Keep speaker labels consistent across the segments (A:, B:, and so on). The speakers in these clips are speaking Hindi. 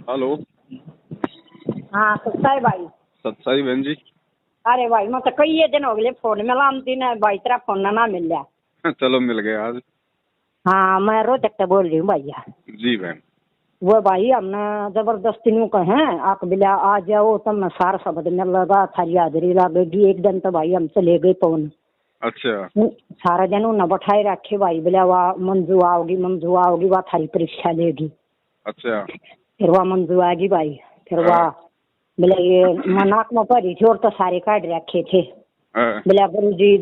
A: हेलो।
B: हाँ सच्चाई भाई।
A: सच्चाई बहन जी।
B: अरे भाई मैं तो कई दिन हो गए फोन में लामती ना भाई, तेरा फोन ना मिल रहा।
A: चलो मिल गए आज।
B: हाँ मैं रोहतक से बोल रही हूँ भैया।
A: जी बहन।
B: वो भाई हमने जबरदस्ती नु कहे आप बिला आ जाओ, तब मैं सारा शब्द में लगा थारी हाजरी लगेगी। एक दिन तो भाई हम चले गए पवन।
A: अच्छा।
B: सारा दिन उन्हें बैठाए रखे भाई, बिला वह मंजू आओगी वह थारी परीक्षा लेगी।
A: अच्छा।
B: फिर वह मंजू आएगी भाई, फिर वह बिला ये मनाक में पड़ी थी और तो सारे काट रखे थे। बिला गुरु जी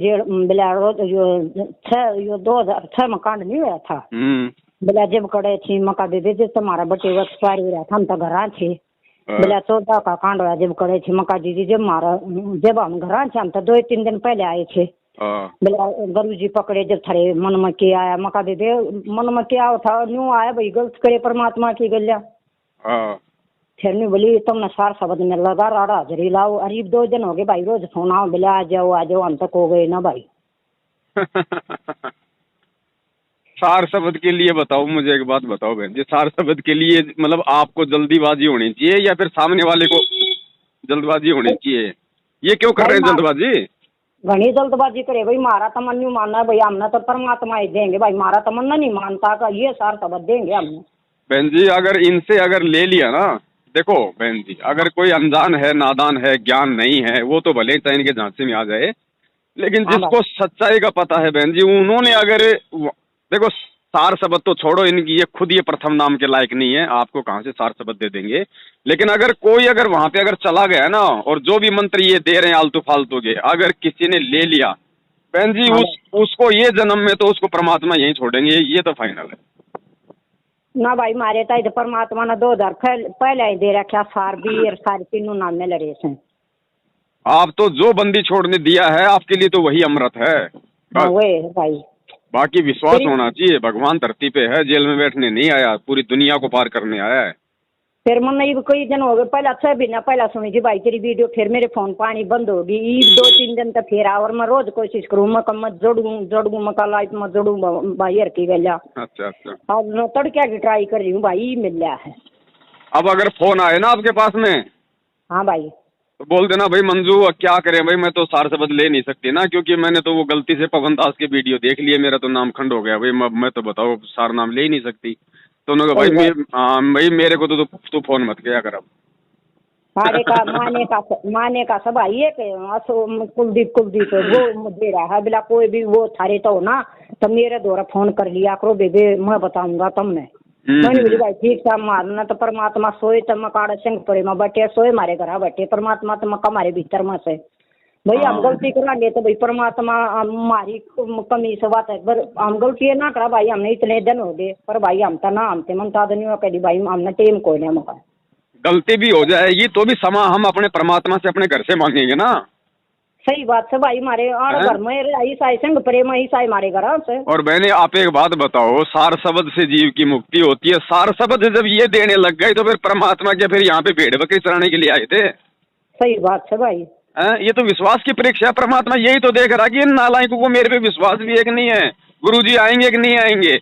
B: बिला यो 2006 में कांड नहीं हुआ था। बिला जब कड़े थी मका दे दे तुम्हारा बटे वक्त पार हो रहा था, हम तो घर थे। बिला 14 का कांड हुआ जब कड़े थी मका दीदी जब हम घर थे, हम तो 2-3 दिन पहले आए थे। बिला गुरु जी पकड़े जब थारे मन में के आया मका दे दे मन में क्या था न्यू आया भाई, गलत करे परमात्मा की गल्या। फिर नहीं बोली तुमने सार शब्द में लगा राड़ा हाजरी लाओ। अरीब 2 दिन हो गए भाई, रोज फोन आओ बिला आ जाओ हम तक हो गए ना भाई।
A: सार शब्द के लिए बताओ, मुझे एक बात बताओ बहन जी, सार शब्द के लिए मतलब आपको जल्दीबाजी होनी चाहिए या फिर सामने वाले को जल्दबाजी होनी चाहिए? ये क्यों कर रहे हैं जल्दबाजी?
B: घनी जल्दबाजी करे भाई, मारा तमन नहीं मानना भाई, हमने तो परमात्मा ही देंगे भाई, मारा तमन्ना नहीं मानता का ये सार शब्द देंगे हमने।
A: बहन जी अगर इनसे अगर ले लिया ना, देखो बहन जी अगर कोई अनजान है नादान है ज्ञान नहीं है वो तो भले चाहे इनके झांसे में आ जाए, लेकिन जिसको सच्चाई का पता है बहन जी उन्होंने अगर देखो सार शब्द तो छोड़ो, इनकी ये खुद ये प्रथम नाम के लायक नहीं है, आपको कहाँ से सार शब्द दे देंगे। लेकिन अगर कोई अगर वहां पे अगर चला गया ना और जो भी मंत्र ये दे रहे हैं आलतू फालतू के अगर किसी ने ले लिया बहन जी उसको ये जन्म में तो उसको परमात्मा यहीं छोड़ेंगे, ये तो फाइनल है
B: ना भाई। मारे तो परमात्मा ने 2000 पहले ही दे रखा सार भी और सार तीनों नाम में लड़े से।
A: आप तो जो बंदी छोड़ने दिया है आपके लिए तो वही अमृत है बस।
B: वही भाई,
A: बाकी विश्वास होना चाहिए, भगवान धरती पे है, जेल में बैठने नहीं आया, पूरी दुनिया को पार करने आया है।
B: फिर मन कई दिन हो गए, पहला 6 महीना पहला सुनी थी भाई तेरी वीडियो, फिर मेरे फोन पानी बंद होगी। 2-3 दिन तक फिर और मैं रोज कोशिश करूँ मैं कम जोड़ू मका लाइफ में जोड़ू भाई हर की गलिया।
A: अच्छा अच्छा।
B: अब मैं तड़के की ट्राई कर रही हूँ भाई, मिल रहा है।
A: अब अगर फोन आए ना आपके पास में,
B: हाँ भाई,
A: तो बोल देना भाई मंजू क्या करें भाई, मैं तो सार शब्द ले नहीं सकती ना, क्योंकि मैंने तो वो गलती से पवन दास के वीडियो देख लिए, मेरा तो नाम खंड हो गया भाई, मैं तो बताओ सार नाम ले ही नहीं सकती। तो उन्होंने कहा भाई मेरे को तो तू फोन मत किया कर। अब
B: माने का सब आई है कुलदीप वो दे रहा है बिला कोई भी वो थारे तो हो ना, तो मेरे द्वारा फोन कर लिया करो बेबे, मैं बताऊंगा तुमने। मैंने बोली भाई ठीक था, मारना तो परमात्मा सोए तो मकाड़ सिंह परे में बटे सोए मारे घर बटे परमात्मा तो मका मारे भीतर में से भाई। हम गलती करांगे तो भाई परमात्मा हमारी कमी से बात है, पर हम गलती ना करा भाई, हमने इतने दिन हो गए पर भाई हम तो ना हमते मन था नहीं कह दी भाई हमने टेम कोई नहीं मका।
A: गलती भी हो जाएगी तो भी क्षमा हम अपने परमात्मा से अपने घर से मांगेंगे ना।
B: सही बात है भाई, मारे घर में ईसाई संग प्रेम ईसाई मारे घर से।
A: और मैंने आप एक बात बताओ, सार शब्द से जीव की मुक्ति होती है, सार शब्द जब ये देने लग गए तो फिर परमात्मा के फिर यहाँ पे भेड़ बकरी चराने के लिए आए थे।
B: सही बात है भाई,
A: ये तो विश्वास की परीक्षा, परमात्मा यही तो देख रहा कि इन नालायकों को मेरे पे विश्वास भी एक नहीं है, गुरुजी आएंगे कि नहीं आएंगे।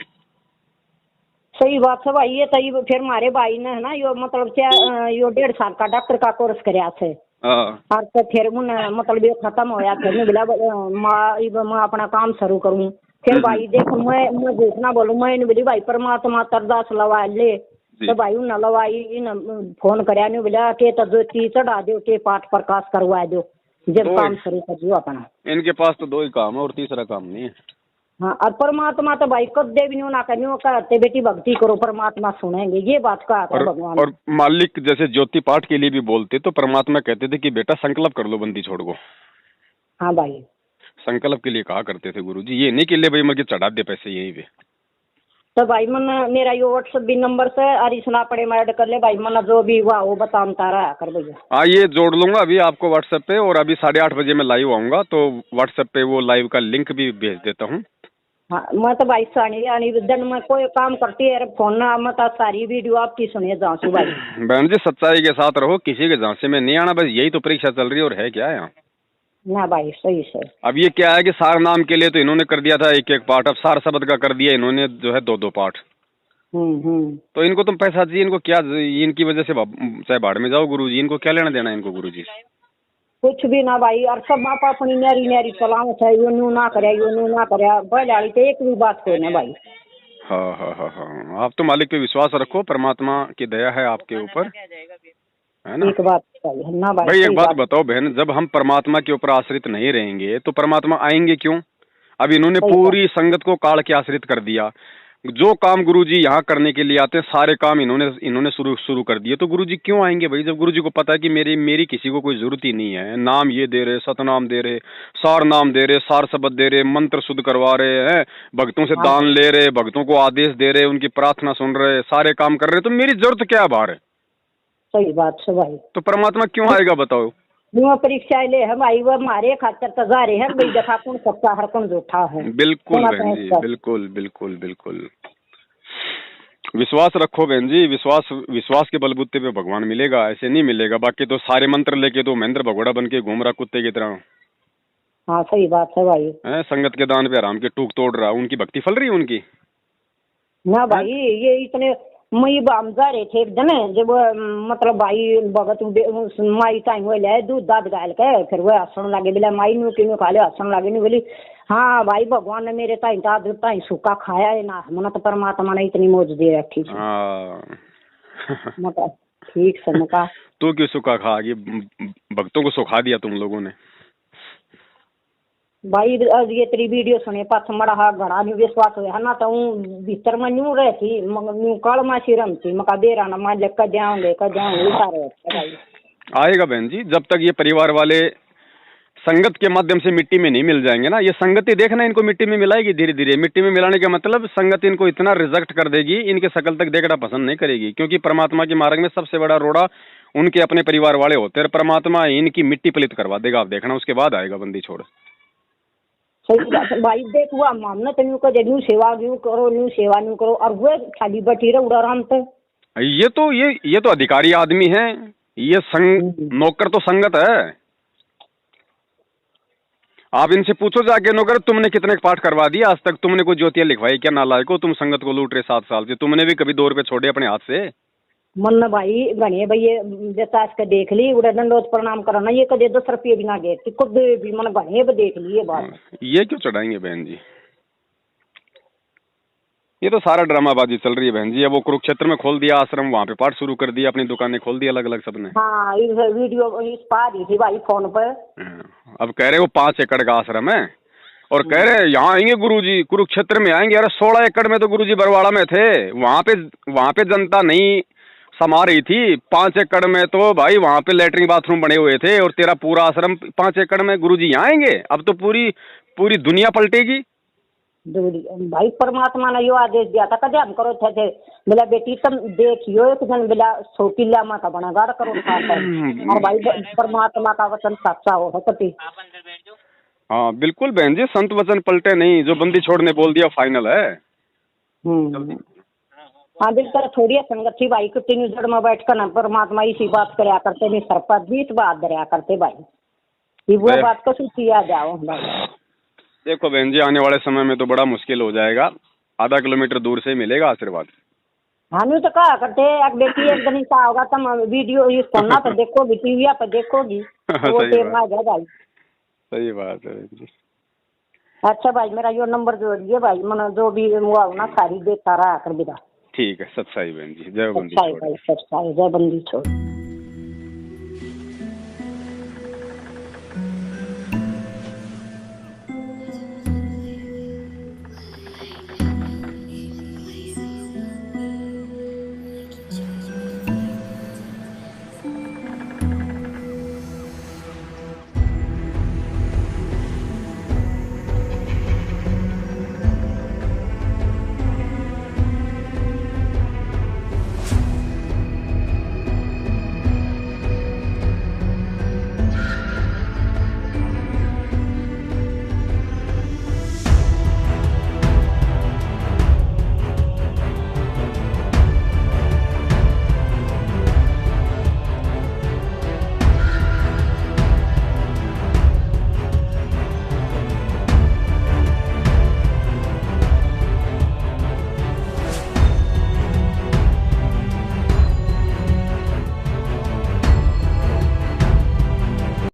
B: सही बात है भाई, ये तो फिर हमारे भाई ने है ना यो मतलब क्या यो 1.5 साल का डॉक्टर का कोर्स कराया थे और तो फिर मतलब ये खत्म होया, फिर बोला मैं अपना काम शुरू करूँ। फिर भाई देखो मैं झूठ ना बोलूँ, मैं बोली भाई परमात्मा तरदास लवा ले, तो भाई उन्हें लवाई इन फोन कराया नहीं बोला के तो ज्योति चढ़ा दो के पाठ प्रकाश करवा दो जब काम शुरू कर दो अपना।
A: इनके पास तो 2 ही काम है और तीसरा काम नहीं है।
B: हाँ, और परमात्मा तो भाई कदे भी नहीं कहते बेटी भक्ति करो परमात्मा सुनेंगे, ये बात कहा था भगवान।
A: और मालिक जैसे ज्योति पाठ के लिए भी बोलते तो परमात्मा कहते थे कि बेटा संकल्प कर लो बंदी छोड़ को।
B: हाँ भाई,
A: संकल्प के लिए कहा करते थे गुरुजी, ये नहीं के लिए भाई मैं चढ़ा दे पैसे यहीं पे।
B: तो भाई मन मेरा यो व्हाट्सएप भी नंबर से अरिसना पड़े मैं ऐड कर ले भाई, मन जो भी हुआ वो बताता रहा कर भैया।
A: हाँ ये जोड़ लूंगा अभी आपको व्हाट्सएप पे, और अभी 8:30 बजे मैं लाइव आऊंगा तो व्हाट्सएप पे वो लाइव का लिंक भी भेज देता हूँ।
B: हाँ मैं तो भाई सानी दिन में कोई काम करती है फोन ना मैं तो सारी वीडियो आपकी सुनिए जांचू भाई।
A: बहन जी सच्चाई के साथ रहो, किसी के झांसे में नहीं आना, बस यही तो परीक्षा चल रही है और है क्या यहाँ।
B: ना भाई सही से।
A: अब ये क्या है कि सार नाम के लिए तो इन्होंने कर दिया था 1-1 पाठ, अब सार शब्द का कर दिया इन्होंने जो है 2-2 पाठ। तो इनको तुम पैसा चाहिए, इनको क्या, इनकी वजह से चाहे बाढ़ में जाओ गुरुजी, इनको क्या लेना देना इनको गुरुजी?
B: कुछ भी ना भाई, और सब आप अपनी न्यारी न्यारी चलाओ, चाहे यो न्यू ना करे, यो न्यू ना करे, बजाड़ी तो एक भी बात को ना भाई।
A: हाँ हाँ हाँ हाँ, आप तो मालिक पे विश्वास रखो, परमात्मा की दया है आपके ऊपर, है ना?
B: एक बात ना भाई,
A: भाई एक बात बताओ बहन, जब हम परमात्मा के ऊपर आश्रित नहीं रहेंगे तो परमात्मा आएंगे क्यों? अब इन्होंने पूरी संगत को काल के आश्रित कर दिया। जो काम गुरुजी यहाँ करने के लिए आते हैं सारे काम इन्होंने शुरू कर दिए, तो गुरुजी क्यों आएंगे भाई? जब गुरुजी को पता है कि मेरी किसी को कोई जरूरत ही नहीं है। नाम ये दे रहे, सतनाम दे रहे, सार नाम दे रहे, सार शब्द दे रहे, मंत्र शुद्ध करवा रहे हैं, भक्तों से दान ले रहे, भक्तों को आदेश दे रहे, उनकी प्रार्थना सुन रहे, सारे काम कर रहे, तो मेरी जरूरत क्या है बाहर?
B: सही बात है भाई।
A: तो परमात्मा क्यों आएगा बताओ?
B: परीक्षा ले हम आई, वो हमारे खातर तो जा रहे हैं भाई, देखा कौन सच्चा हर कौन झूठा है।
A: बिल्कुल बहन जी, बिल्कुल बिल्कुल बिल्कुल। विश्वास रखो बहन जी, विश्वास के बलबूते पे भगवान मिलेगा, ऐसे नहीं मिलेगा। बाकी तो सारे मंत्र लेके तो महेंद्र भगोड़ा बन के घूम रहा कुत्ते की तरह।
B: हाँ सही बात है भाई।
A: संगत के दान पे आराम के टूक तोड़ रहा, उनकी भक्ति फल रही है उनकी
B: ना भाई। ये इतने मई बाम जा रहे थे एक दिन, जब मतलब भाई भगत माई टाइम हुए ले दूध दाद गाल के, फिर वह हसन लगे, बोला माई न्यू क्यों खा ले, हसन लगे नहीं, बोली हाँ भाई भगवान ने मेरे ताई दाद ताई सूखा खाया है ना, मना तो परमात्मा ने इतनी मौज दे रखी। मतलब ठीक से मका
A: तू क्यों सूखा खा गई? भक्तों को सुखा दिया तुम लोगों ने भाई।
B: ये तेरी वीडियो सुने पास मड़ा हा घड़ा न्यू विश्वास हुआ ना, तो भीतर में न्यू रहे थी, न्यू काल मा शिरम थी, मका बेरा ना मान लेकर जाऊंगे भाई।
A: आएगा बहन जी, जब तक ये परिवार वाले संगत के माध्यम से मिट्टी में नहीं मिल जाएंगे ना, ये संगति देखना इनको मिट्टी में मिलाएगी धीरे धीरे। मिट्टी में मिलाने का मतलब संगत इनको इतना रिजेक्ट कर देगी, इनके शकल तक देखना पसंद नहीं करेगी, क्योंकि परमात्मा के मार्ग में सबसे बड़ा रोड़ा उनके अपने परिवार वाले होते हैं। परमात्मा इनकी मिट्टी पलित करवा देगा, आप देखना, उसके बाद आएगा बंदी छोड़।
B: सही बात है भाई। देख हुआ मामला तो न्यू न्यू सेवा न्यू करो, न्यू सेवा न्यू करो, और वो खाली बटी रहे उड़ा आराम से।
A: ये तो अधिकारी आदमी है, ये नौकर तो संगत है। आप इनसे पूछो जाके, नौकर तुमने कितने पाठ करवा दिया आज तक? तुमने कोई ज्योतियां लिखवाई क्या? नालायक हो तुम, संगत को लूट रहे 7 साल से। तुमने भी कभी 2 रुपए छोड़े अपने हाथ से?
B: मन भाई गणे भाई जैसा इसका देख ली उड़ा दंडोत प्रणाम करना, ये कदे 10 रुपये भी ना गए खुद भी, मन गणे भी देख लिए बात।
A: ये क्यों चढ़ाएंगे बहन जी? ये तो सारा ड्रामाबाजी चल रही है बहन जी। अब वो कुरुक्षेत्र में खोल दिया आश्रम, वहाँ पे पाठ शुरू कर दिया, अपनी दुकानें खोल दी अलग अलग सबने।
B: हाँ वीडियो इस पा रही थी भाई फोन पर।
A: अब कह रहे वो 5 एकड़ का आश्रम है, और कह रहे यहाँ आएंगे गुरुजी, कुरुक्षेत्र में आएंगे। अरे 16 एकड़ में तो गुरुजी बरवाड़ा में थे, वहाँ पे जनता नहीं समा रही थी। 5 एकड़ में तो भाई वहाँ पे लेटरिन बाथरूम बने हुए थे, और तेरा पूरा आश्रम 5 एकड़ में। गुरुजी यहाँ आएंगे, अब तो पूरी दुनिया पलटेगी
B: भाई। परमात्मा ने यो आदेश दिया था, कदे हम करो थे बोला बेटी तुम देखियो एक जन बोला 100 किला माँ का बनागाड़ करो और भाई परमात्मा का वचन सच्चा हो सकती।
A: हाँ बिल्कुल बहन जी, संत वचन पलटे नहीं, जो बंदी छोड़ने बोल दिया फाइनल है।
B: हाँ बिल्कुल। थोड़ी संगत थी भाई, कितनी जड़ में बैठ कर ना परमात्मा इसी बात कराया करते, नहीं सर पर 20 बात दरिया करते भाई। वो बात को सूची आ जाओ भाई।
A: देखो बहन जी, आने वाले समय में तो बड़ा मुश्किल हो जाएगा, आधा किलोमीटर दूर से मिलेगा आशीर्वाद।
B: हम तो कहा करते एक बेटी एक दिन का होगा, तुम वीडियो ये सुनना तो देखोगी, टीवी पर देखोगी तो भाई।
A: सही बात है जी।
B: अच्छा भाई, मेरा यो नंबर जोड़िए भाई, मन जो भी हुआ ना सारी देता रहा कर बिदा।
A: ठीक है, सच्चाई बहन जी, जय बंदी
B: छोड़। जय बंदी छोड़।